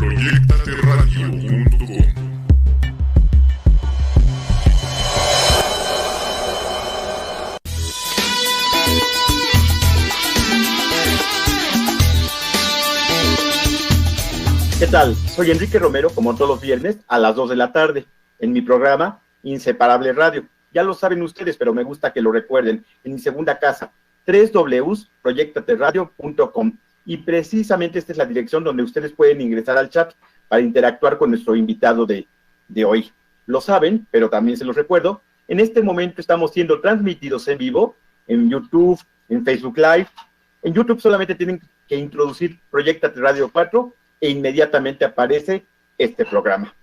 proyectateradio.com. ¿Qué tal? Soy Enrique Romero, como todos los viernes, a las 2 de la tarde, en mi programa Inseparable Radio. Ya lo saben ustedes, pero me gusta que lo recuerden, en mi segunda casa, www.proyectateradio.com. Y precisamente esta es la dirección donde ustedes pueden ingresar al chat para interactuar con nuestro invitado de hoy. Lo saben, pero también se los recuerdo, en este momento estamos siendo transmitidos en vivo, en YouTube, en Facebook Live. En YouTube solamente tienen que introducir Proyectate Radio 4 e inmediatamente aparece este programa.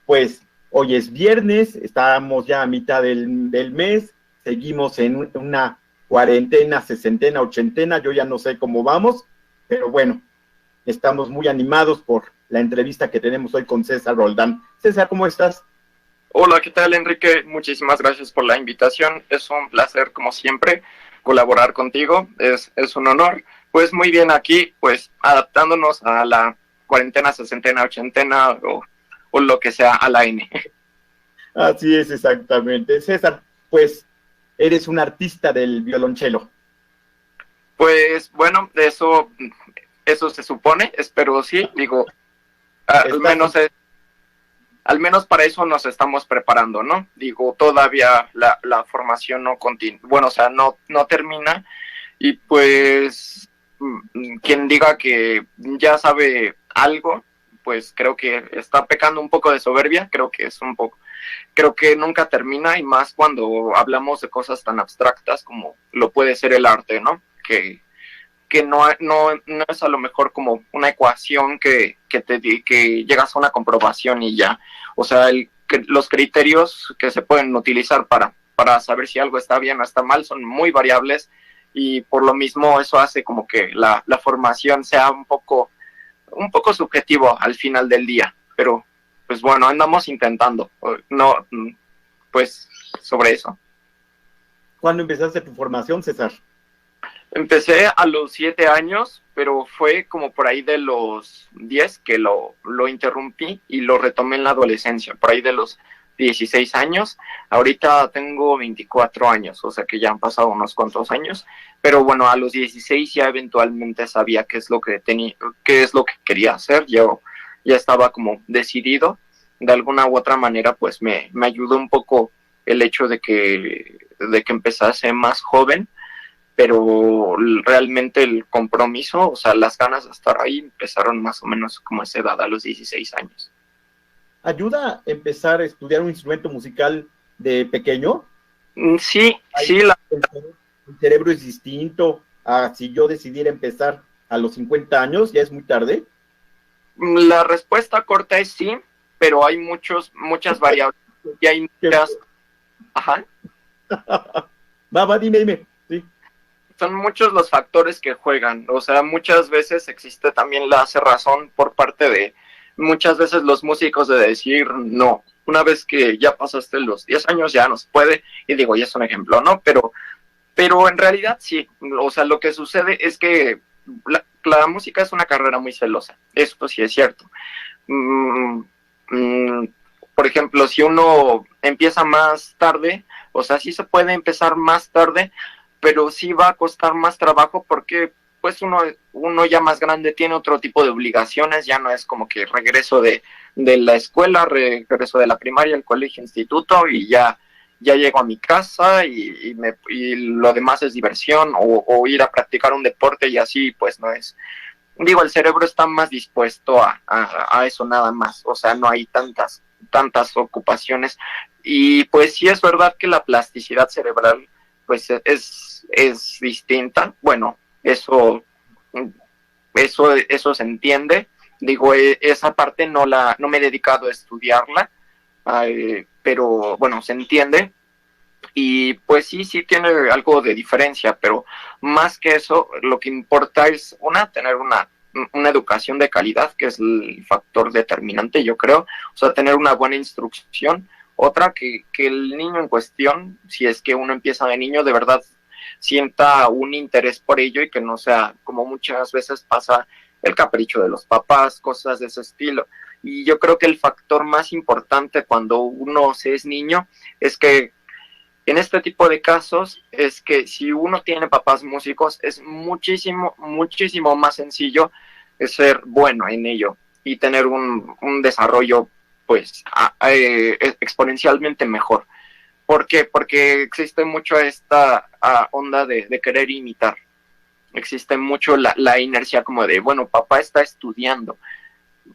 Pues hoy es viernes, estamos ya a mitad del mes, seguimos en una cuarentena, sesentena, ochentena, yo ya no sé cómo vamos, pero bueno, estamos muy animados por la entrevista que tenemos hoy con César Roldán. César, ¿cómo estás? Hola, ¿qué tal, Enrique? Muchísimas gracias por la invitación, es un placer, como siempre, colaborar contigo, es un honor. Pues muy bien, aquí, pues adaptándonos a la cuarentena, sesentena, ochentena o lo que sea a la N. Así es, exactamente. César, pues eres un artista del violonchelo. Pues bueno, eso se supone, espero sí, digo, al menos para eso nos estamos preparando, ¿no? Digo, todavía la formación no continúa, bueno, o sea, no termina, y pues quien diga que ya sabe algo, pues creo que está pecando un poco de soberbia, creo que nunca termina, y más cuando hablamos de cosas tan abstractas como lo puede ser el arte, ¿no? Que no es a lo mejor como una ecuación que llegas a una comprobación y ya. O sea, los criterios que se pueden utilizar para saber si algo está bien o está mal son muy variables, y por lo mismo eso hace como que la formación sea un poco subjetivo al final del día. Pero pues bueno, andamos intentando, no, pues sobre eso. ¿Cuándo empezaste tu formación, César? Empecé a los 7 años, pero fue como por ahí de los 10 que lo interrumpí y lo retomé en la adolescencia, por ahí de los 16 años. Ahorita tengo 24 años, o sea que ya han pasado unos cuantos años, pero bueno, a los 16 ya eventualmente sabía qué es lo que quería hacer. Yo ya estaba como decidido. De alguna u otra manera, pues me ayudó un poco el hecho de que empezase más joven, pero realmente el compromiso, o sea, las ganas de estar ahí empezaron más o menos como a esa edad, a los 16 años. ¿Ayuda a empezar a estudiar un instrumento musical de pequeño? Sí. El cerebro es distinto a si yo decidiera empezar a los 50 años, ¿ya es muy tarde? La respuesta corta es sí, pero hay muchas variables y hay muchas... Ajá. Dime. Sí. Son muchos los factores que juegan, o sea, muchas veces existe también la cerrazón por parte de muchas veces los músicos de decir no, una vez que ya pasaste los 10 años ya no se puede, y digo, ya es un ejemplo, ¿no? Pero en realidad sí, o sea, lo que sucede es que la música es una carrera muy celosa, eso sí es cierto. Por ejemplo, si uno empieza más tarde, o sea, sí se puede empezar más tarde, pero sí va a costar más trabajo porque pues uno ya más grande tiene otro tipo de obligaciones, ya no es como que regreso de la escuela, regreso de la primaria, el colegio, instituto, y ya llego a mi casa y lo demás es diversión o ir a practicar un deporte, y así pues no es. Digo, el cerebro está más dispuesto a eso nada más, o sea, no hay tantas ocupaciones, y pues sí es verdad que la plasticidad cerebral pues es distinta. Bueno, eso se entiende. Digo, esa parte no me he dedicado a estudiarla, pero bueno, se entiende, y pues sí tiene algo de diferencia, pero más que eso, lo que importa es tener una educación de calidad, que es el factor determinante, yo creo, o sea, tener una buena instrucción. Otra, que el niño en cuestión, si es que uno empieza de niño, de verdad sienta un interés por ello, y que no sea, como muchas veces pasa el capricho de los papás, cosas de ese estilo. Y yo creo que el factor más importante cuando uno se es niño es que en este tipo de casos es que si uno tiene papás músicos es muchísimo, muchísimo más sencillo ser bueno en ello y tener un desarrollo pues exponencialmente mejor. ¿Por qué? Porque existe mucho esta onda de querer imitar. Existe mucho la inercia como de, bueno, papá está estudiando.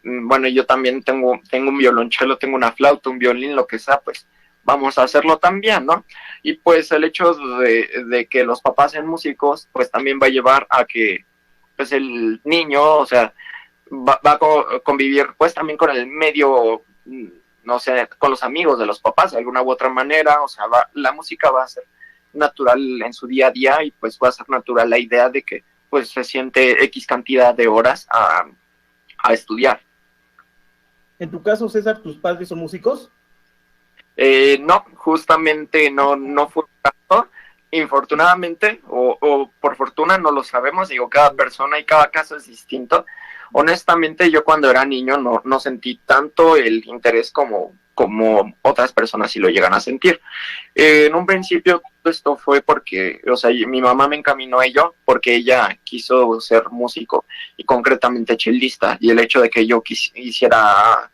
Bueno, yo también tengo un violonchelo, tengo una flauta, un violín, lo que sea, pues vamos a hacerlo también, ¿no? Y pues el hecho de que los papás sean músicos, pues también va a llevar a que pues el niño, o sea, va a convivir pues también con el medio, no sé, con los amigos de los papás de alguna u otra manera, o sea, la música va a ser natural en su día a día y pues va a ser natural la idea de que pues se siente X cantidad de horas a estudiar. En tu caso, César, ¿tus padres son músicos? No, justamente no fue un caso, infortunadamente, o por fortuna, no lo sabemos, digo, cada persona y cada caso es distinto. Honestamente, yo cuando era niño no sentí tanto el interés como otras personas sí lo llegan a sentir. En un principio esto fue porque, o sea, mi mamá me encaminó a ello porque ella quiso ser músico y concretamente chelista, y el hecho de que yo quisiera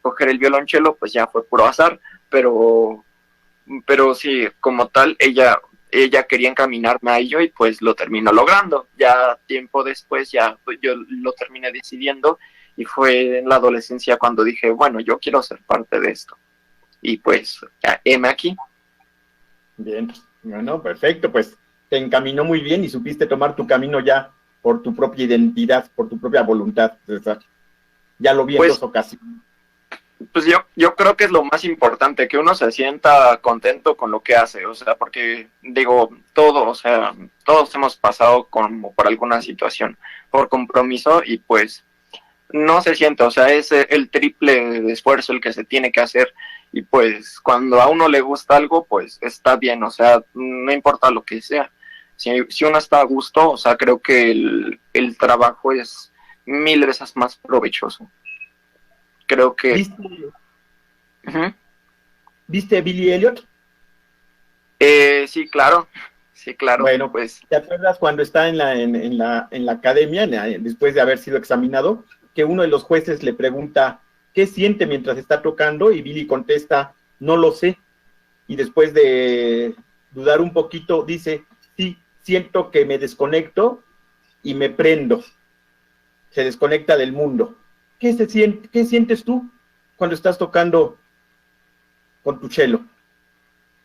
coger el violonchelo, pues ya fue puro azar, pero sí, como tal, ella quería encaminarme a ello y pues lo terminó logrando. Ya tiempo después ya yo lo terminé decidiendo y fue en la adolescencia cuando dije, bueno, yo quiero ser parte de esto. Y pues, heme aquí. Bien, bueno, perfecto, pues te encaminó muy bien y supiste tomar tu camino ya por tu propia identidad, por tu propia voluntad, César. Ya lo vi en Pues, 2 ocasiones. pues yo creo que es lo más importante, que uno se sienta contento con lo que hace, o sea, porque digo, o sea, todos hemos pasado como por alguna situación, por compromiso, y pues no se siente, o sea, es el triple de esfuerzo el que se tiene que hacer, y pues cuando a uno le gusta algo, pues está bien, o sea, no importa lo que sea. Si uno está a gusto, o sea, creo que el trabajo es 1000 veces más provechoso. Creo que... ¿Viste, Uh-huh. ¿viste Billy Elliot? Sí, claro, sí, claro, Bueno, pues ¿te acuerdas cuando está en la academia, después de haber sido examinado, que uno de los jueces le pregunta qué siente mientras está tocando y Billy contesta, no lo sé, y después de dudar un poquito dice, sí, siento que me desconecto y me prendo, se desconecta del mundo. ¿Qué sientes tú cuando estás tocando con tu cello?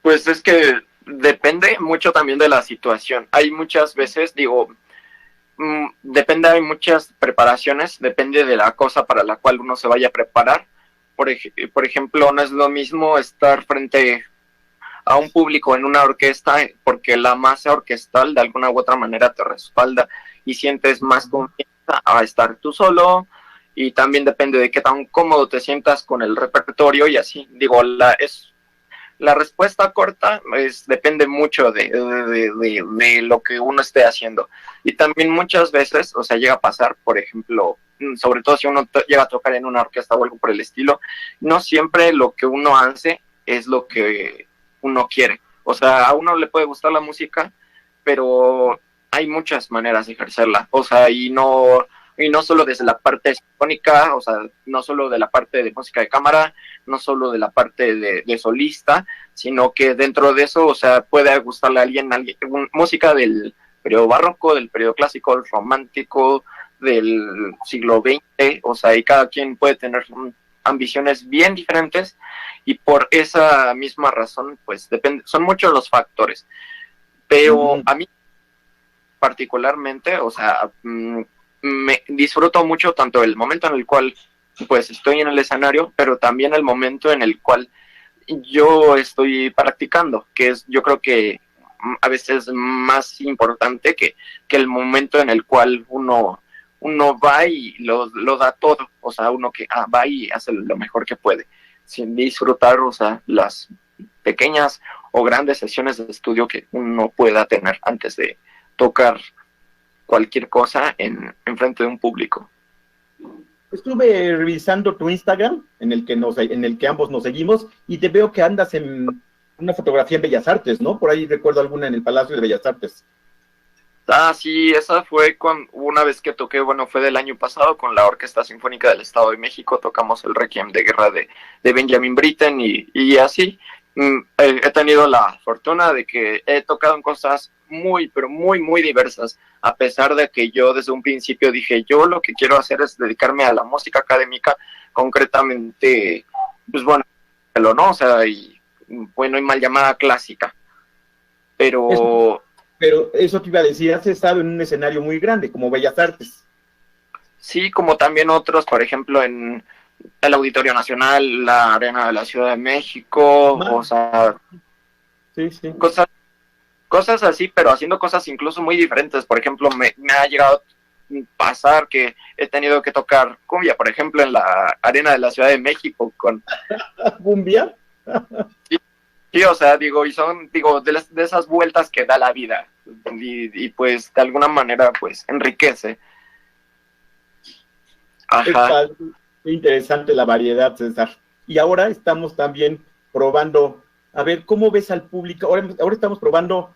Pues es que depende mucho también de la situación. Hay muchas veces, digo, depende, hay muchas preparaciones, depende de la cosa para la cual uno se vaya a preparar. Por ejemplo, no es lo mismo estar frente a un público en una orquesta porque la masa orquestal de alguna u otra manera te respalda y sientes más confianza a estar tú solo, y también depende de qué tan cómodo te sientas con el repertorio y así. Digo, la respuesta corta depende mucho de lo que uno esté haciendo. Y también muchas veces, o sea, llega a pasar, por ejemplo, sobre todo si uno llega a tocar en una orquesta o algo por el estilo, no siempre lo que uno hace es lo que uno quiere. O sea, a uno le puede gustar la música, pero hay muchas maneras de ejercerla. O sea, y no solo desde la parte sinfónica, o sea, no solo de la parte de música de cámara, no solo de la parte de solista, sino que dentro de eso, o sea, puede gustarle a alguien música del periodo barroco, del periodo clásico, del romántico, del siglo XX, o sea, y cada quien puede tener ambiciones bien diferentes, y por esa misma razón, pues depende, son muchos los factores. Pero a mí particularmente, o sea, me disfruto mucho tanto el momento en el cual pues estoy en el escenario, pero también el momento en el cual yo estoy practicando, que es, yo creo que a veces más importante que el momento en el cual uno va y lo da todo, o sea, uno que va y hace lo mejor que puede, sin disfrutar, o sea, las pequeñas o grandes sesiones de estudio que uno pueda tener antes de tocar cualquier cosa en frente de un público. Estuve revisando tu Instagram, en el que ambos nos seguimos, y te veo que andas en una fotografía en Bellas Artes, ¿no? Por ahí recuerdo alguna en el Palacio de Bellas Artes. Ah, sí, esa fue una vez que toqué, bueno, fue del año pasado con la Orquesta Sinfónica del Estado de México, tocamos el Requiem de Guerra de Benjamin Britten y así. He tenido la fortuna de que he tocado en cosas muy, pero muy, muy diversas, a pesar de que yo desde un principio dije, yo lo que quiero hacer es dedicarme a la música académica, concretamente, pues bueno, ¿no? O sea, y bueno, y mal llamada clásica, Eso, pero pero eso te iba a decir, has estado en un escenario muy grande, como Bellas Artes. sí, como también otros, por ejemplo, en el Auditorio Nacional, la Arena de la Ciudad de México, Más, o sea, sí, sí. cosas así, pero haciendo cosas incluso muy diferentes. Por ejemplo, me ha llegado a pasar que he tenido que tocar cumbia, por ejemplo, en la Arena de la Ciudad de México con... ¿Cumbia? Sí, o sea, digo, y son, digo, de esas vueltas que da la vida y pues de alguna manera pues enriquece. Es Ajá. padre, qué interesante la variedad, César. Y ahora estamos también probando, a ver, ¿cómo ves al público? Ahora estamos probando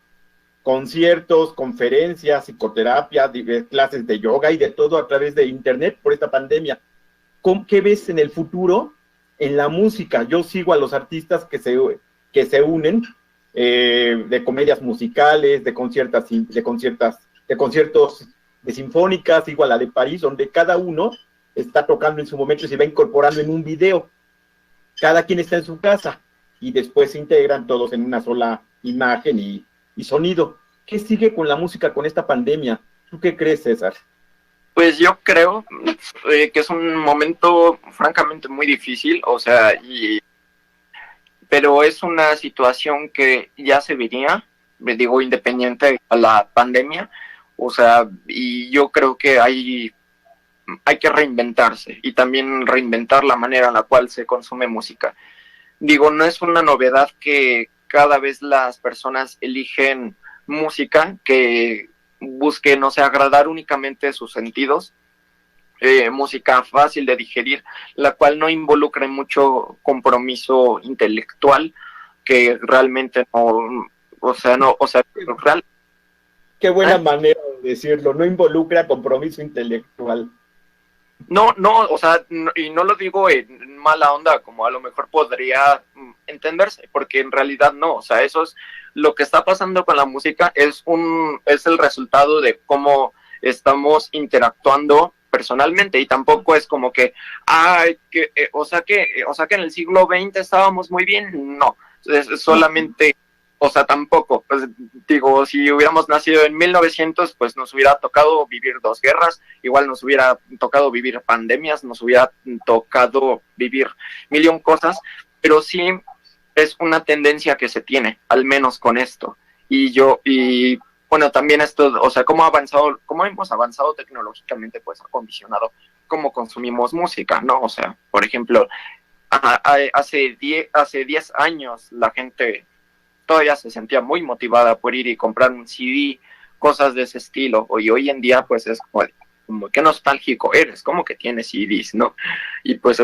conciertos, conferencias, psicoterapia, clases de yoga y de todo a través de internet por esta pandemia. ¿Qué ves en el futuro en la música? Yo sigo a los artistas que se unen de comedias musicales, de conciertos de sinfónicas, sigo a la de París, donde cada uno está tocando en su momento y se va incorporando en un video. Cada quien está en su casa y después se integran todos en una sola imagen y sonido. ¿Qué sigue con la música con esta pandemia? ¿Tú qué crees, César? Pues yo creo que es un momento francamente muy difícil, o sea, pero es una situación que ya se venía, me digo, independiente a la pandemia, o sea, y yo creo que hay que reinventarse y también reinventar la manera en la cual se consume música. Digo, no es una novedad que cada vez las personas eligen música que busque, no sé, agradar únicamente sus sentidos, música fácil de digerir, la cual no involucre mucho compromiso intelectual, que realmente no, o sea, no, o sea, real, Qué buena ¿eh? manera de decirlo, no involucra compromiso intelectual. No, no, o sea, y no lo digo en mala onda, como a lo mejor podría entenderse, porque en realidad no, o sea, eso es lo que está pasando con la música, es el resultado de cómo estamos interactuando personalmente, y tampoco es como que, ay, o sea que en el siglo XX estábamos muy bien, no, es solamente, o sea, tampoco, pues, digo, si hubiéramos nacido en 1900, pues nos hubiera tocado vivir dos guerras, igual nos hubiera tocado vivir pandemias, nos hubiera tocado vivir mil y un cosas, pero sí es una tendencia que se tiene, al menos con esto. Y bueno, también esto, o sea, cómo hemos avanzado tecnológicamente, pues ha condicionado cómo consumimos música, ¿no? O sea, por ejemplo, hace 10 años la gente todavía se sentía muy motivada por ir y comprar un CD, cosas de ese estilo. Y hoy en día, pues es como qué nostálgico eres, como que tienes CDs, ¿no? Y pues,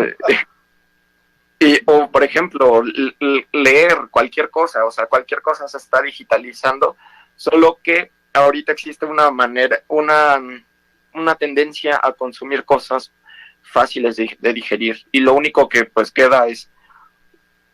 o por ejemplo, leer cualquier cosa, o sea, cualquier cosa se está digitalizando, solo que ahorita existe una tendencia a consumir cosas fáciles de digerir. Y lo único que pues queda es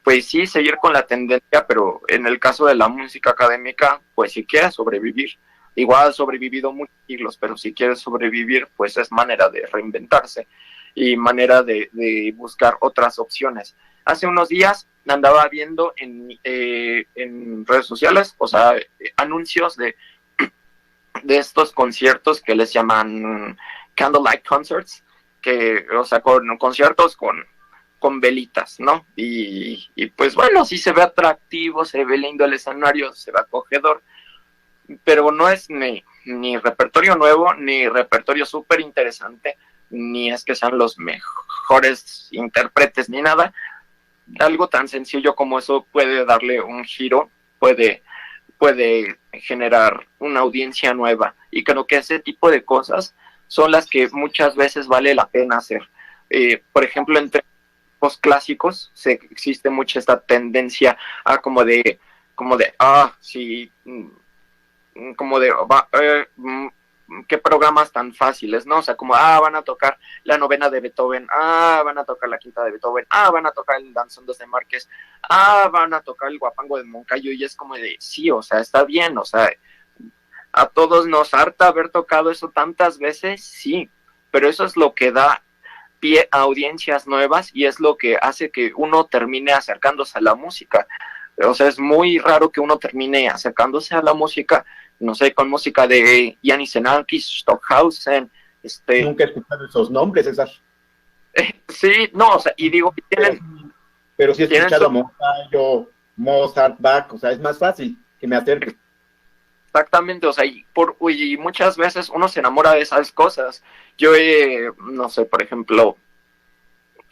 pues sí, seguir con la tendencia, pero en el caso de la música académica, pues si quieres sobrevivir, igual ha sobrevivido muchos siglos, pero si quieres sobrevivir, pues es manera de reinventarse y manera de buscar otras opciones. Hace unos días andaba viendo en redes sociales, o sea, anuncios de estos conciertos que les llaman candlelight concerts, que, o sea, con conciertos con velitas, ¿no? Y pues bueno, sí se ve atractivo, se ve lindo el escenario, se ve acogedor, pero no es ni repertorio nuevo, ni repertorio súper interesante, ni es que sean los mejores intérpretes, ni nada. Algo tan sencillo como eso puede darle un giro, puede generar una audiencia nueva, y creo que ese tipo de cosas son las que muchas veces vale la pena hacer. Por ejemplo, entre los clásicos existe mucha esta tendencia a sí, qué programas tan fáciles, ¿no? O sea, como, van a tocar la novena de Beethoven, van a tocar la quinta de Beethoven, van a tocar el Danzón de Márquez, van a tocar el Guapango de Moncayo, y es como de, sí, o sea, está bien, o sea, a todos nos harta haber tocado eso tantas veces, sí, pero eso es lo que da pie a audiencias nuevas y es lo que hace que uno termine acercándose a la música. O sea, es muy raro que uno termine acercándose a la música, no sé, con música de Yanis Xenakis, Stockhausen, Nunca he escuchado esos nombres, César. Sí, no, o sea, y digo, pero sí he escuchado a Moncayo, Mozart, Bach, o sea, es más fácil que me acerque. Exactamente, o sea, y muchas veces uno se enamora de esas cosas. Yo, no sé, por ejemplo,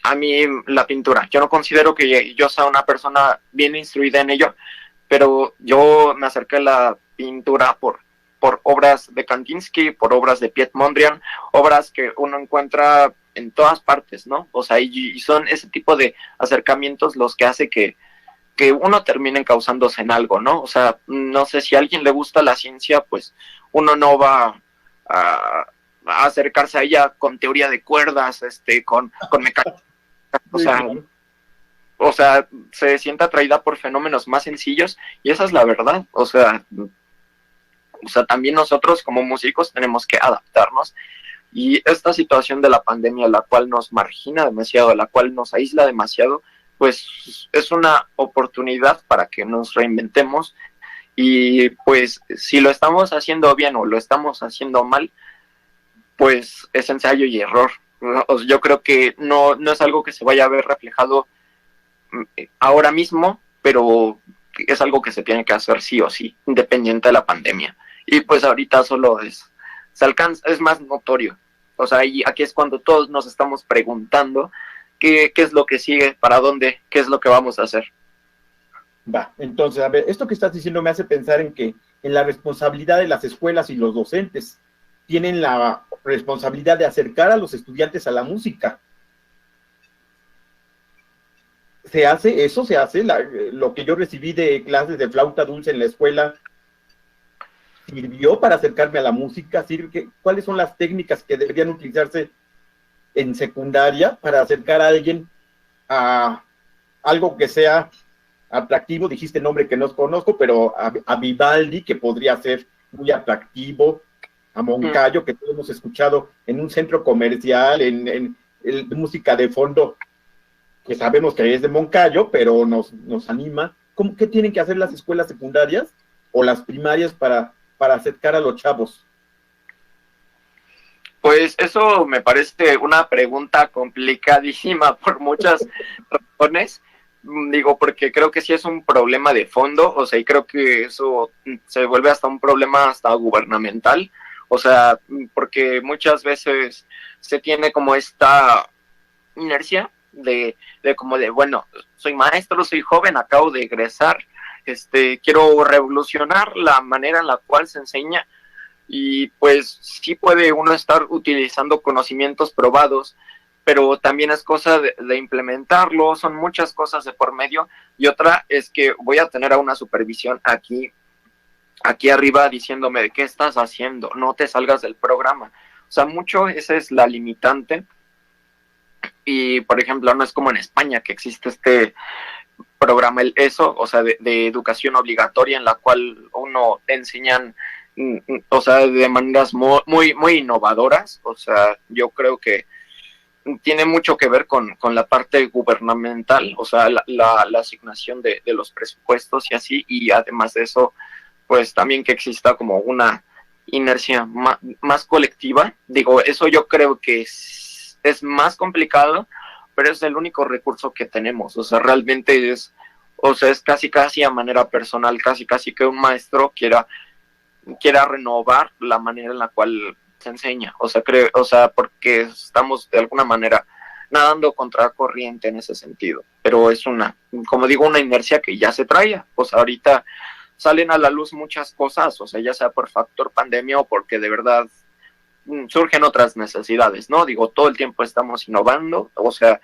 a mí la pintura, yo no considero que yo sea una persona bien instruida en ello, pero yo me acerqué a la pintura por obras de Kandinsky, por obras de Piet Mondrian, obras que uno encuentra en todas partes, ¿no? O sea, y son ese tipo de acercamientos los que hace que uno termine causándose en algo, ¿no? O sea, no sé, si a alguien le gusta la ciencia, pues uno no va a acercarse a ella con teoría de cuerdas, con mecánica. O sea, se siente atraída por fenómenos más sencillos y esa es la verdad. O sea, también nosotros como músicos tenemos que adaptarnos y esta situación de la pandemia, la cual nos margina demasiado, la cual nos aísla demasiado, pues es una oportunidad para que nos reinventemos y pues si lo estamos haciendo bien o lo estamos haciendo mal, pues es ensayo y error. Yo creo que no es algo que se vaya a ver reflejado ahora mismo, pero es algo que se tiene que hacer sí o sí, independiente de la pandemia. Y pues ahorita solo es más notorio. O sea, y aquí es cuando todos nos estamos preguntando qué es lo que sigue, para dónde, qué es lo que vamos a hacer. Va, entonces, a ver, esto que estás diciendo me hace pensar en que en la responsabilidad de las escuelas y los docentes tienen la responsabilidad de acercar a los estudiantes a la música. ¿Se hace eso? ¿Se hace? Lo que yo recibí de clases de flauta dulce en la escuela, ¿sirvió para acercarme a la música? ¿Cuáles son las técnicas que deberían utilizarse en secundaria para acercar a alguien a algo que sea atractivo? Dijiste nombre que no conozco, pero a Vivaldi, que podría ser muy atractivo, a Moncayo, que todos hemos escuchado en un centro comercial, en música de fondo, que sabemos que es de Moncayo, pero nos anima. ¿Qué tienen que hacer las escuelas secundarias o las primarias para acercar a los chavos? Pues eso me parece una pregunta complicadísima por muchas razones. Digo, porque creo que sí es un problema de fondo, o sea, y creo que eso se vuelve hasta un problema hasta gubernamental, o sea, porque muchas veces se tiene como esta inercia de bueno, soy maestro, soy joven, acabo de egresar, quiero revolucionar la manera en la cual se enseña, y pues sí puede uno estar utilizando conocimientos probados, pero también es cosa de implementarlo, son muchas cosas de por medio, y otra es que voy a tener a una supervisión aquí arriba diciéndome de qué estás haciendo, no te salgas del programa. O sea, mucho esa es la limitante. Y, por ejemplo, no es como en España que existe este programa, o sea, de educación obligatoria, en la cual uno te enseñan, o sea, de maneras muy, muy innovadoras. O sea, yo creo que tiene mucho que ver con la parte gubernamental, o sea, la asignación de los presupuestos y así, y además de eso, pues también que exista como una inercia más colectiva. Digo, eso yo creo que es más complicado, pero es el único recurso que tenemos. O sea, realmente es casi a manera personal, casi que un maestro quiera renovar la manera en la cual se enseña. O sea, porque estamos de alguna manera nadando contra corriente en ese sentido. Pero es como digo, una inercia que ya se traía. Pues ahorita salen a la luz muchas cosas, o sea, ya sea por factor pandemia o porque de verdad surgen otras necesidades, ¿no? Digo, todo el tiempo estamos innovando, o sea,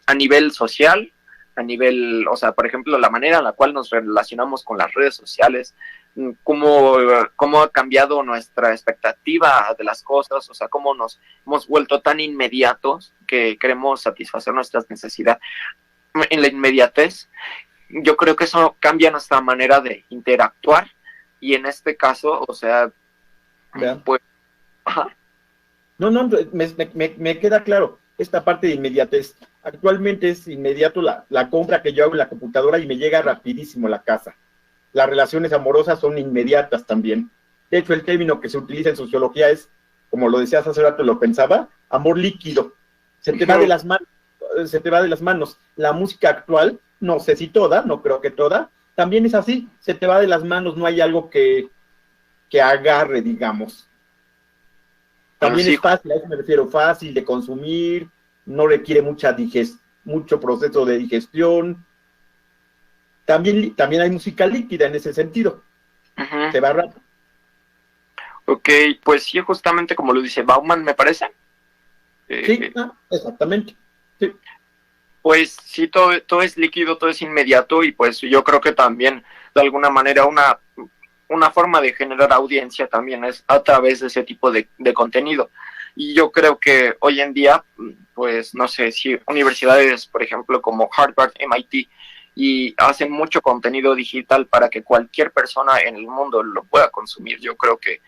a nivel social, a nivel, o sea, por ejemplo, la manera en la cual nos relacionamos con las redes sociales, cómo ha cambiado nuestra expectativa de las cosas, o sea, cómo nos hemos vuelto tan inmediatos que queremos satisfacer nuestras necesidades en la inmediatez. Yo creo que eso cambia nuestra manera de interactuar y en este caso, o sea, pues... Ajá. No, me queda claro esta parte de inmediatez. Actualmente es inmediato la compra que yo hago en la computadora y me llega rapidísimo a la casa. Las relaciones amorosas son inmediatas también. De hecho, el término que se utiliza en sociología es, como lo decías hace rato, lo pensaba, amor líquido. Se te va de las manos, se te va de las manos. La música actual, no sé si toda, no creo que toda, también es así, se te va de las manos, no hay algo que agarre, digamos. También sí. Es fácil, a eso me refiero, fácil de consumir, no requiere mucho proceso de digestión. También hay música líquida en ese sentido. Uh-huh. Se va rápido. Ok, pues sí, justamente como lo dice Bauman, me parece. Sí, exactamente. Sí. Pues sí, todo es líquido, todo es inmediato y pues yo creo que también de alguna manera una forma de generar audiencia también es a través de ese tipo de contenido. Y yo creo que hoy en día, pues no sé, si universidades, por ejemplo, como Harvard, MIT, y hacen mucho contenido digital para que cualquier persona en el mundo lo pueda consumir. Yo creo que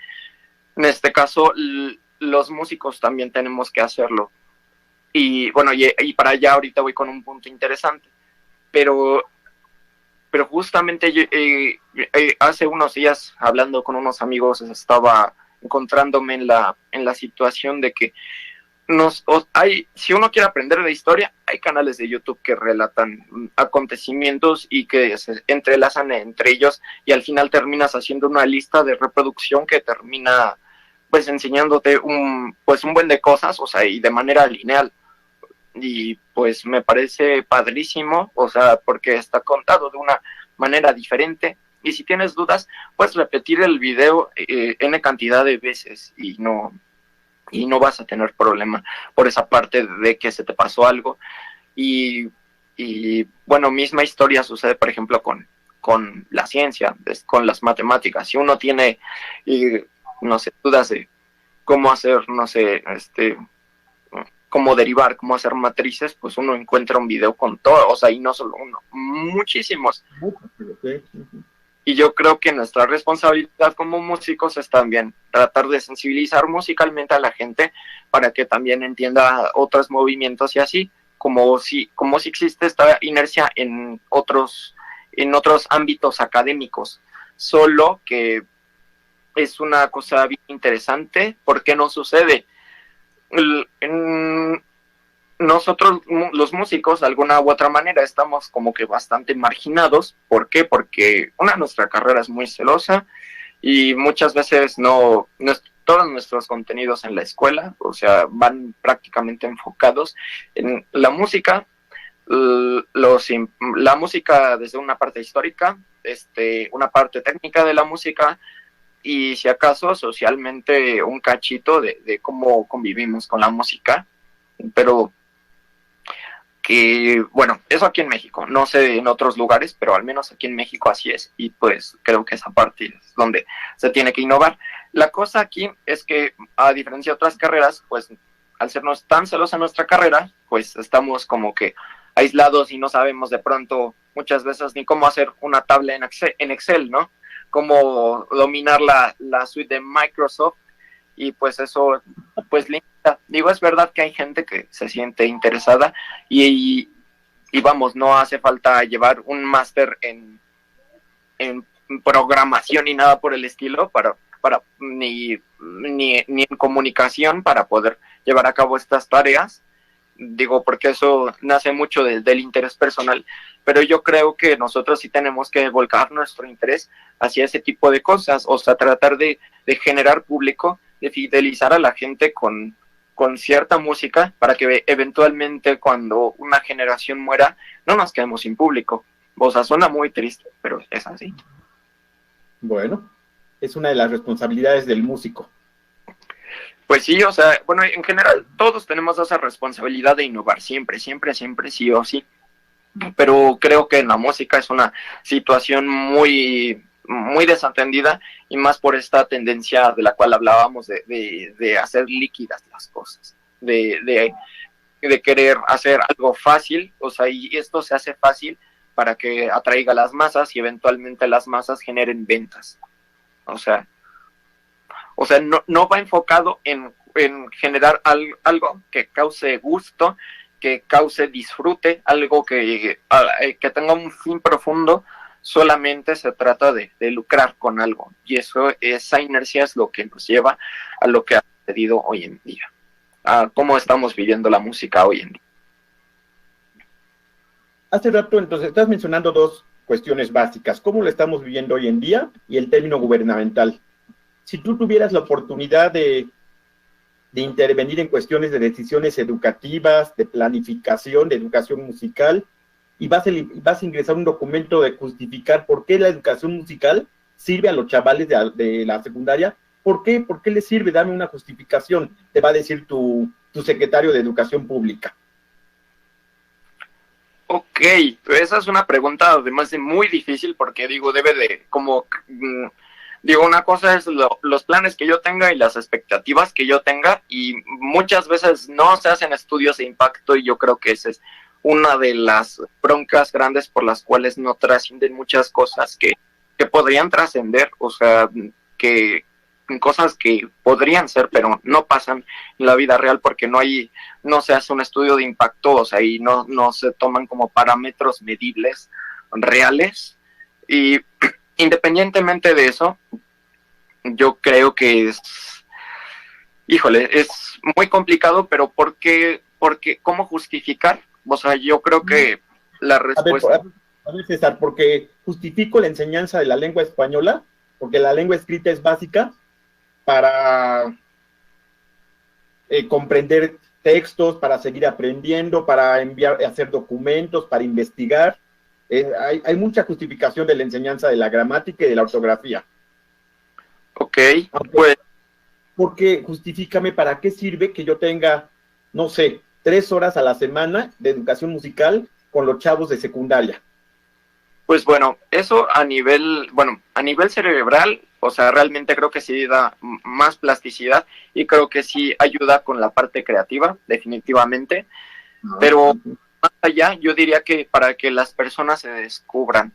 en este caso los músicos también tenemos que hacerlo. Y bueno, y para allá ahorita voy con un punto interesante, pero justamente hace unos días hablando con unos amigos estaba encontrándome en la situación de que si uno quiere aprender de historia, hay canales de YouTube que relatan acontecimientos y que se entrelazan entre ellos y al final terminas haciendo una lista de reproducción que termina pues enseñándote un buen de cosas, o sea, y de manera lineal. Y pues me parece padrísimo, o sea, porque está contado de una manera diferente. Y si tienes dudas, puedes repetir el video n cantidad de veces y no vas a tener problema por esa parte de que se te pasó algo. Y bueno, misma historia sucede, por ejemplo, con la ciencia, con las matemáticas. Si uno tiene, no sé, dudas de cómo hacer, no sé, cómo derivar, cómo hacer matrices, pues uno encuentra un video con todo, o sea, y no solo uno, muchísimos. Y yo creo que nuestra responsabilidad como músicos es también tratar de sensibilizar musicalmente a la gente para que también entienda otros movimientos y así, como si existe esta inercia en otros ámbitos académicos, solo que es una cosa bien interesante. ¿Por qué no sucede? Nosotros, los músicos, de alguna u otra manera, estamos como que bastante marginados. ¿Por qué? Porque nuestra carrera es muy celosa y muchas veces todos nuestros contenidos en la escuela, o sea, van prácticamente enfocados en la música, la música desde una parte histórica, una parte técnica de la música, y si acaso socialmente un cachito de cómo convivimos con la música, pero que, bueno, eso aquí en México, no sé en otros lugares, pero al menos aquí en México así es, y pues creo que esa parte es donde se tiene que innovar. La cosa aquí es que, a diferencia de otras carreras, pues al sernos tan celosa nuestra carrera, pues estamos como que aislados y no sabemos de pronto muchas veces ni cómo hacer una tabla en Excel, ¿no? Cómo dominar la suite de Microsoft, y pues eso pues limita. Digo, es verdad que hay gente que se siente interesada y vamos, no hace falta llevar un máster en programación ni nada por el estilo para ni en comunicación para poder llevar a cabo estas tareas. Digo, porque eso nace mucho del interés personal, pero yo creo que nosotros sí tenemos que volcar nuestro interés hacia ese tipo de cosas, o sea, tratar de generar público, de fidelizar a la gente con cierta música para que eventualmente cuando una generación muera no nos quedemos sin público. O sea, suena muy triste, pero es así. Bueno, es una de las responsabilidades del músico. Pues sí, o sea, bueno, en general todos tenemos esa responsabilidad de innovar siempre, siempre, siempre, sí o sí. Pero creo que en la música es una situación muy desatendida y más por esta tendencia de la cual hablábamos de hacer líquidas las cosas, de querer hacer algo fácil, o sea, y esto se hace fácil para que atraiga a las masas y eventualmente las masas generen ventas. O sea, no va enfocado en generar algo que cause gusto, que cause disfrute, algo que tenga un fin profundo. Solamente se trata de lucrar con algo, y esa inercia es lo que nos lleva a lo que ha sucedido hoy en día, a cómo estamos viviendo la música hoy en día. Hace rato, entonces, estás mencionando dos cuestiones básicas, cómo lo estamos viviendo hoy en día y el término gubernamental. Si tú tuvieras la oportunidad de intervenir en cuestiones de decisiones educativas, de planificación, de educación musical, y vas a ingresar un documento de justificar por qué la educación musical sirve a los chavales de la secundaria. ¿Por qué? ¿Por qué les sirve? Dame una justificación, te va a decir tu secretario de Educación Pública. Ok, esa es una pregunta además de muy difícil porque digo, debe de como... Digo, una cosa es los planes que yo tenga y las expectativas que yo tenga, y muchas veces no se hacen estudios de impacto, y yo creo que esa es una de las broncas grandes por las cuales no trascienden muchas cosas que podrían trascender, o sea, que cosas que podrían ser, pero no pasan en la vida real porque no se hace un estudio de impacto, o sea, y no se toman como parámetros medibles reales. Y independientemente de eso, yo creo que es muy complicado, pero porque ¿cómo justificar? O sea, yo creo que la respuesta... A ver, César, porque justifico la enseñanza de la lengua española, porque la lengua escrita es básica para comprender textos, para seguir aprendiendo, para hacer documentos, para investigar. Hay mucha justificación de la enseñanza de la gramática y de la ortografía. Ok, pues... Porque justifícame para qué sirve que yo tenga, no sé, 3 horas a la semana de educación musical con los chavos de secundaria. Pues bueno, eso a nivel cerebral, o sea, realmente creo que sí da más plasticidad y creo que sí ayuda con la parte creativa, definitivamente. Pero más allá, yo diría que para que las personas se descubran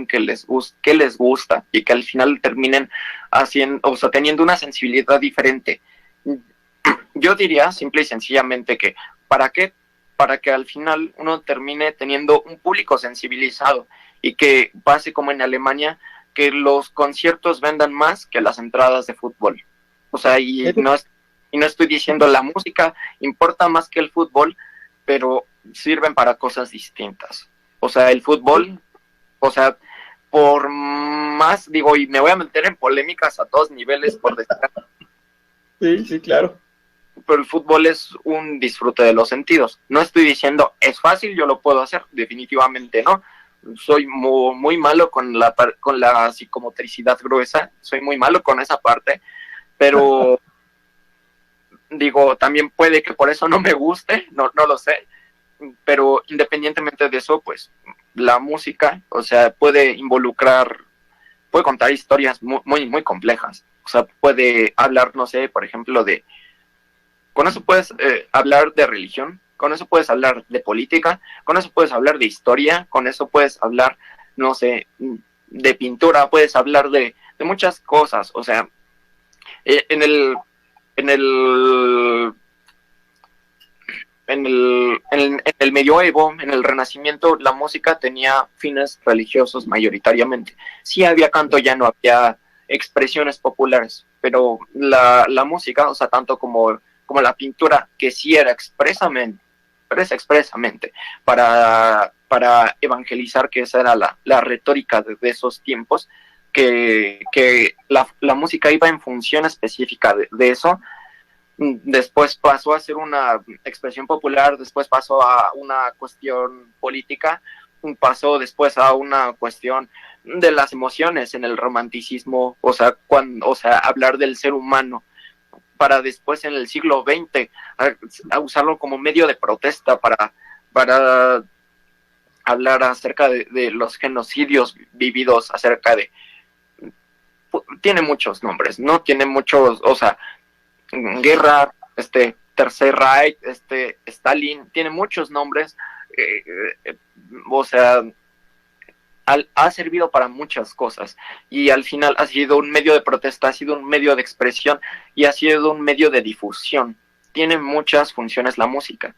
que les gusta y que al final terminen haciendo, o sea, teniendo una sensibilidad diferente. Yo diría simple y sencillamente que para que al final uno termine teniendo un público sensibilizado y que pase como en Alemania, que los conciertos vendan más que las entradas de fútbol. O sea, y no estoy diciendo la música importa más que el fútbol, pero sirven para cosas distintas. O sea, el fútbol, o sea, por más, digo, y me voy a meter en polémicas a todos niveles por decir. Sí, claro. Pero el fútbol es un disfrute de los sentidos. No estoy diciendo es fácil, yo lo puedo hacer, definitivamente no. Soy muy malo con la psicomotricidad gruesa, soy muy malo con esa parte, pero digo, también puede que por eso no me guste, no lo sé, pero independientemente de eso, pues la música, o sea, puede contar historias muy complejas, o sea, puede hablar, no sé, por ejemplo, con eso puedes hablar de religión, con eso puedes hablar de política, con eso puedes hablar de historia, con eso puedes hablar, no sé, de pintura, puedes hablar de muchas cosas, o sea, en el medioevo, en el Renacimiento, la música tenía fines religiosos mayoritariamente. Sí había canto, ya no había expresiones populares, pero la música, o sea, tanto como la pintura, que sí era expresamente para evangelizar, que esa era la retórica de esos tiempos, que la música iba en función específica de eso. Después pasó a ser una expresión popular, después pasó a una cuestión política, pasó después a una cuestión de las emociones en el romanticismo, o sea, hablar del ser humano para después en el siglo XX a usarlo como medio de protesta para hablar acerca de los genocidios vividos, acerca de... Tiene muchos nombres, ¿no? Tiene muchos, o sea, guerra, Tercer Reich, Stalin, tiene muchos nombres, o sea, ha servido para muchas cosas y al final ha sido un medio de protesta, ha sido un medio de expresión y ha sido un medio de difusión. Tiene muchas funciones la música,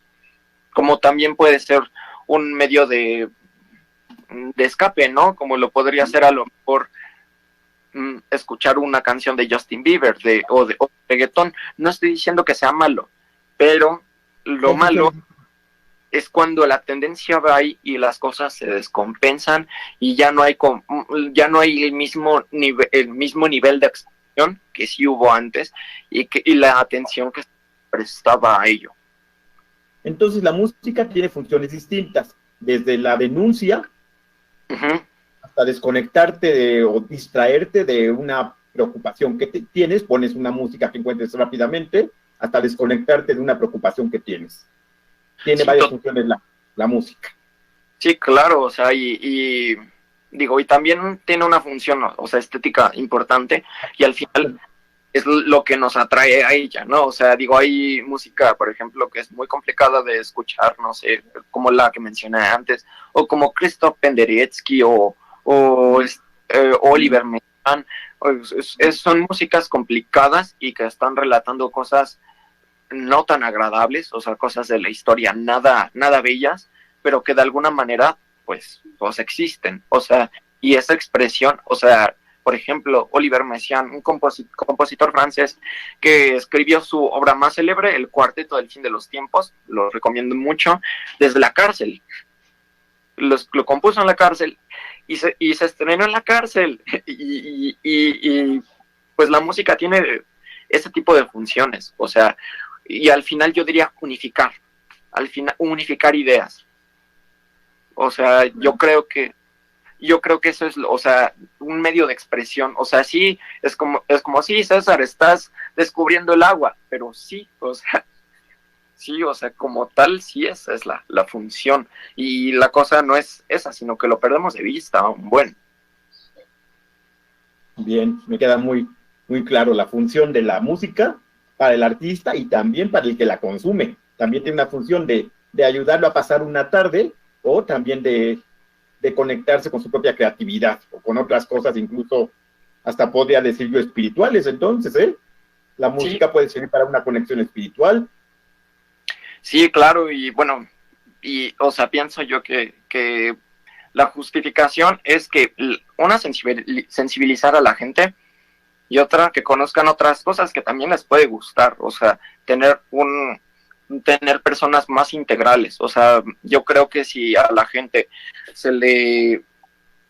como también puede ser un medio de escape, ¿no? Como lo podría ser a lo mejor escuchar una canción de Justin Bieber o de reggaetón. No estoy diciendo que sea malo, pero lo malo es cuando la tendencia va ahí y las cosas se descompensan y ya no hay el mismo nivel de expresión que sí hubo antes y la atención que se prestaba a ello. Entonces la música tiene funciones distintas, desde la denuncia hasta desconectarte o distraerte de una preocupación que tienes, pones una música que encuentres rápidamente, hasta desconectarte de una preocupación que tienes. Tiene varias funciones la música. Sí, claro, o sea, y también tiene una función, o sea, estética importante, y al final es lo que nos atrae a ella, ¿no? O sea, hay música, por ejemplo, que es muy complicada de escuchar, no sé, como la que mencioné antes, o como Krzysztof Penderecki o Oliver Menn, son músicas complicadas y que están relatando cosas no tan agradables, o sea, cosas de la historia nada bellas, pero que de alguna manera, pues existen, o sea, y esa expresión, o sea, por ejemplo, Oliver Messiaen, un compositor francés que escribió su obra más célebre, El Cuarteto del Fin de los Tiempos, lo recomiendo mucho, desde la cárcel. Lo compuso en la cárcel y se estrenó en la cárcel y pues la música tiene ese tipo de funciones, o sea, y al final yo diría unificar ideas, o sea, yo creo que eso es, o sea, un medio de expresión, o sea, sí, es como sí, César, estás descubriendo el agua, pero sí, o sea, sí, o sea, como tal, sí, esa es la función. Y la cosa no es esa, sino que lo perdemos de vista. Bueno. Bien, me queda muy, muy claro la función de la música para el artista y también para el que la consume. También tiene una función de ayudarlo a pasar una tarde o también de conectarse con su propia creatividad o con otras cosas, incluso hasta podría decir yo espirituales. Entonces, la música puede servir para una conexión espiritual. Sí, claro, y bueno, o sea, pienso yo que la justificación es que una sensibilizar a la gente y otra que conozcan otras cosas que también les puede gustar, o sea, tener personas más integrales, o sea, yo creo que si a la gente se le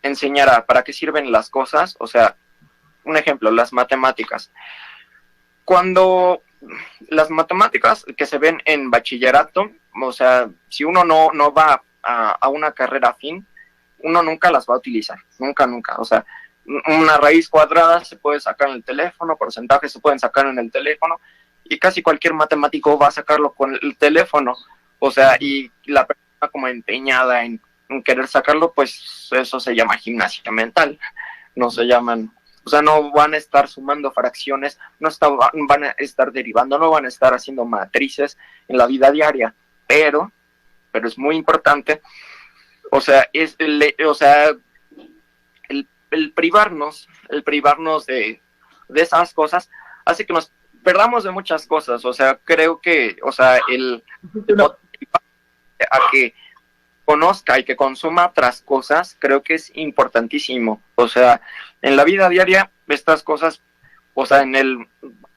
enseñara para qué sirven las cosas, o sea, un ejemplo, las matemáticas. Cuando las matemáticas que se ven en bachillerato, o sea, si uno no va a una carrera afín, uno nunca las va a utilizar, nunca, o sea, una raíz cuadrada se puede sacar en el teléfono, porcentajes se pueden sacar en el teléfono, y casi cualquier matemático va a sacarlo con el teléfono, o sea, y la persona como empeñada en querer sacarlo, pues eso se llama gimnasia mental, no se llaman... O sea, no van a estar sumando fracciones, van a estar derivando, no van a estar haciendo matrices en la vida diaria, pero es muy importante, o sea, el privarnos de esas cosas hace que nos perdamos de muchas cosas, o sea, creo que, o sea, a que conozca y que consuma otras cosas, creo que es importantísimo. O sea, en la vida diaria, estas cosas, o sea,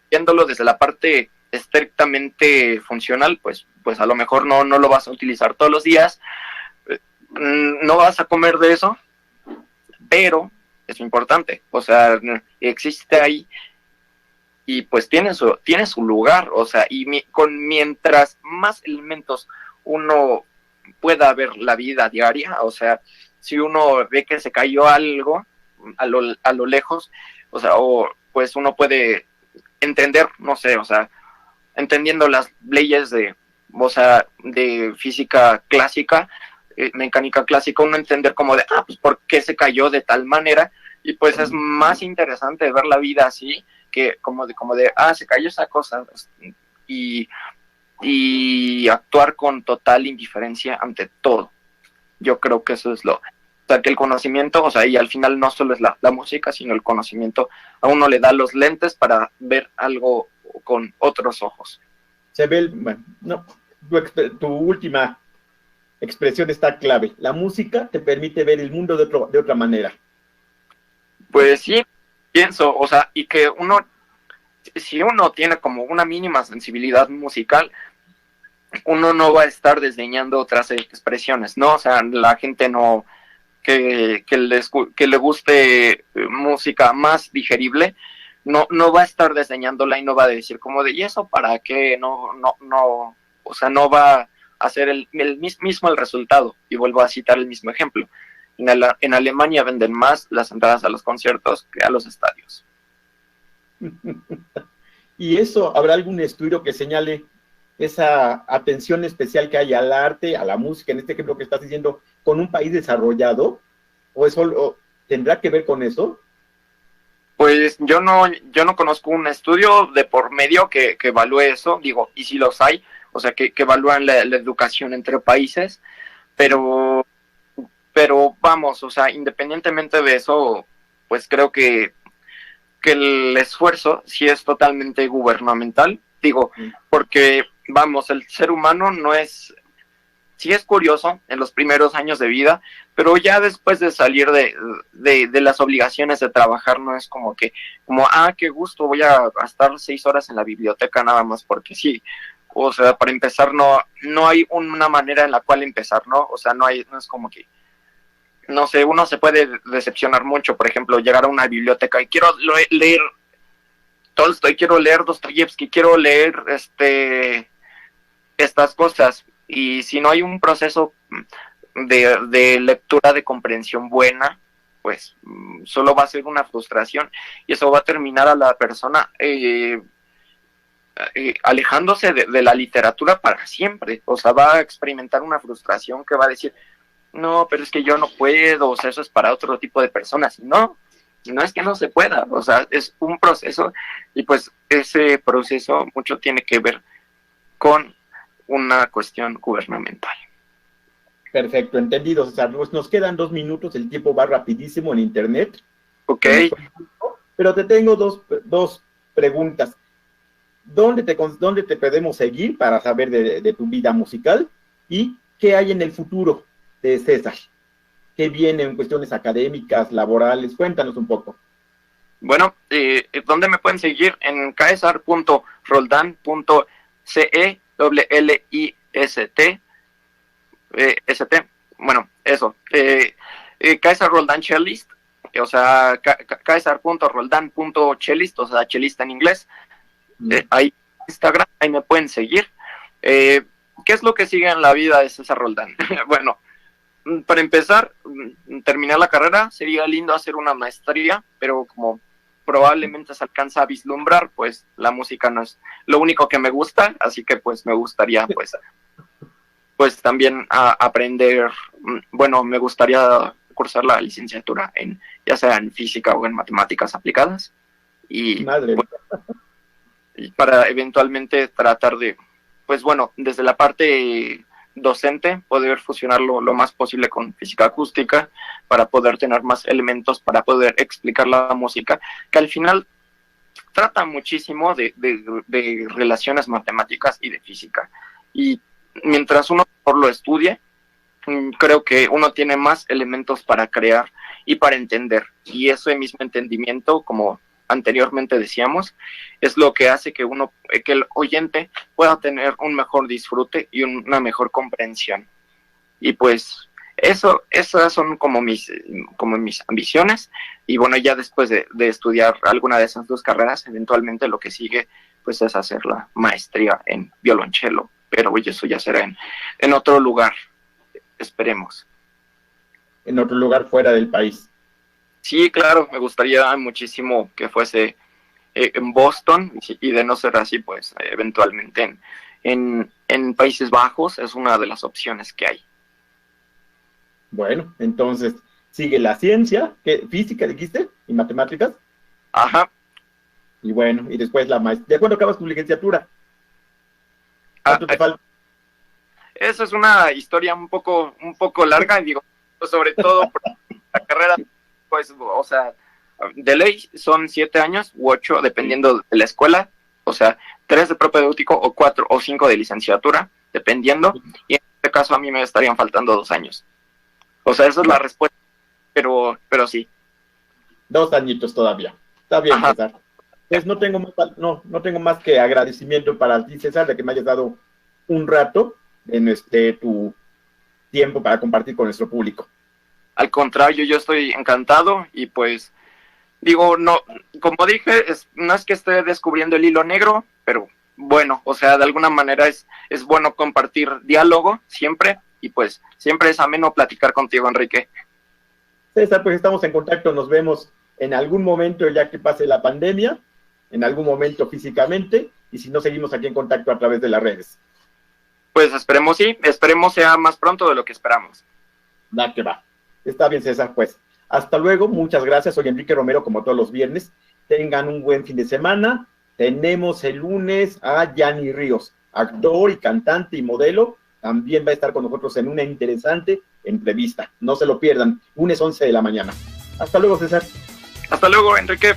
viéndolo desde la parte estrictamente funcional, pues a lo mejor no lo vas a utilizar todos los días, no vas a comer de eso, pero es importante. O sea, existe ahí y pues tiene su lugar, o sea, y mientras más elementos uno pueda ver la vida diaria, o sea, si uno ve que se cayó algo a lo lejos, o sea, pues uno puede entender, no sé, o sea, entendiendo las leyes o sea, de física clásica, mecánica clásica, uno entender como de, pues por qué se cayó de tal manera, y pues es más interesante ver la vida así, que como de se cayó esa cosa, y actuar con total indiferencia ante todo. Yo creo que eso es o sea, que el conocimiento, o sea, y al final no solo es la música, sino el conocimiento, a uno le da los lentes para ver algo con otros ojos. Se ve, bueno, no, tu última expresión está clave. La música te permite ver el mundo de otra manera. Pues sí, pienso, o sea, y que si uno tiene como una mínima sensibilidad musical, uno no va a estar desdeñando otras expresiones, ¿no? O sea, la gente no, que le guste música más digerible, no va a estar desdeñándola y no va a decir como de, ¿y eso para qué? No, o sea, no va a ser el mismo el resultado. Y vuelvo a citar el mismo ejemplo. En Alemania venden más las entradas a los conciertos que a los estadios. ¿Y eso, habrá algún estudio que señale esa atención especial que hay al arte, a la música, en este ejemplo que estás diciendo, con un país desarrollado? ¿O eso tendrá que ver con eso? Pues yo no conozco un estudio de por medio que evalúe eso, digo, y si los hay, o sea, que evalúan la educación entre países, pero vamos, o sea, independientemente de eso, pues creo que el esfuerzo sí es totalmente gubernamental, digo, porque, vamos, el ser humano sí es curioso en los primeros años de vida, pero ya después de salir de las obligaciones de trabajar, no es como, qué gusto, voy a gastar 6 horas en la biblioteca nada más porque sí. O sea, para empezar, no hay una manera en la cual empezar, ¿no? O sea, no es como que, no sé, uno se puede decepcionar mucho, por ejemplo, llegar a una biblioteca y quiero leer Tolstoy, quiero leer Dostoyevsky, quiero leer estas cosas, y si no hay un proceso de lectura, de comprensión buena, pues solo va a ser una frustración, y eso va a terminar a la persona alejándose de la literatura para siempre. O sea, va a experimentar una frustración que va a decir, no, pero es que yo no puedo, o sea, eso es para otro tipo de personas. No es que no se pueda, o sea, es un proceso, y pues ese proceso mucho tiene que ver con una cuestión gubernamental. Perfecto, entendido, César. Nos quedan 2 minutos, el tiempo va rapidísimo en internet. Ok. Pero te tengo dos preguntas. ¿Dónde te podemos seguir para saber de tu vida musical? ¿Y qué hay en el futuro de César? ¿Qué viene en cuestiones académicas, laborales? Cuéntanos un poco. Bueno, ¿dónde me pueden seguir? En caesar.roldan.celist, bueno, eso, Caesar Roldan Cellist, o sea, caesar.roldan.cellist, o sea, chelista en inglés. Ahí Instagram, ahí me pueden seguir. ¿Qué es lo que sigue en la vida de César Roldán? Bueno, para empezar, terminar la carrera, sería lindo hacer una maestría, pero como probablemente se alcanza a vislumbrar, pues la música no es lo único que me gusta, así que pues me gustaría pues también aprender, bueno, me gustaría cursar la licenciatura ya sea en física o en matemáticas aplicadas, y para eventualmente tratar de, pues bueno, desde la parte docente, poder fusionarlo lo más posible con física acústica, para poder tener más elementos, para poder explicar la música, que al final trata muchísimo de relaciones matemáticas y de física. Y mientras uno por lo estudie, creo que uno tiene más elementos para crear y para entender. Y ese mismo entendimiento, como anteriormente decíamos, es lo que hace que el oyente pueda tener un mejor disfrute y una mejor comprensión. Y pues esas son como mis ambiciones. Y bueno, ya después de estudiar alguna de esas 2 carreras, eventualmente lo que sigue pues es hacer la maestría en violonchelo, pero eso ya será en otro lugar, esperemos. En otro lugar fuera del país. Sí, claro, me gustaría muchísimo que fuese en Boston, y de no ser así, pues eventualmente en Países Bajos es una de las opciones que hay. Bueno, entonces sigue la ciencia, ¿qué? ¿Física dijiste? ¿Y matemáticas? Ajá. Y bueno, y después la maestría. ¿De cuándo acabas tu licenciatura? ¿Cuánto te falta? Esa es una historia un poco larga, y digo, sobre todo por la carrera, pues, o sea, de ley son 7 años u 8, dependiendo de la escuela, o sea, 3 de propedéutico o 4 o 5 de licenciatura, dependiendo, y en este caso a mí me estarían faltando 2 años. O sea, esa es la respuesta, pero sí. 2 añitos todavía. Está bien, ajá, César. Pues no tengo más que agradecimiento para ti, César, de que me hayas dado un rato en tu tiempo para compartir con nuestro público. Al contrario, yo estoy encantado y pues digo, no, como dije, no es que esté descubriendo el hilo negro, pero bueno, o sea, de alguna manera es bueno compartir diálogo siempre, y pues siempre es ameno platicar contigo, Enrique. César, pues estamos en contacto, nos vemos en algún momento ya que pase la pandemia, en algún momento físicamente, y si no, seguimos aquí en contacto a través de las redes. Pues esperemos sea más pronto de lo que esperamos. Va que va. Está bien, César, pues. Hasta luego, muchas gracias. Soy Enrique Romero, como todos los viernes. Tengan un buen fin de semana. Tenemos el lunes a Yanni Ríos, actor y cantante y modelo. También va a estar con nosotros en una interesante entrevista. No se lo pierdan, lunes 11 de la mañana. Hasta luego, César. Hasta luego, Enrique.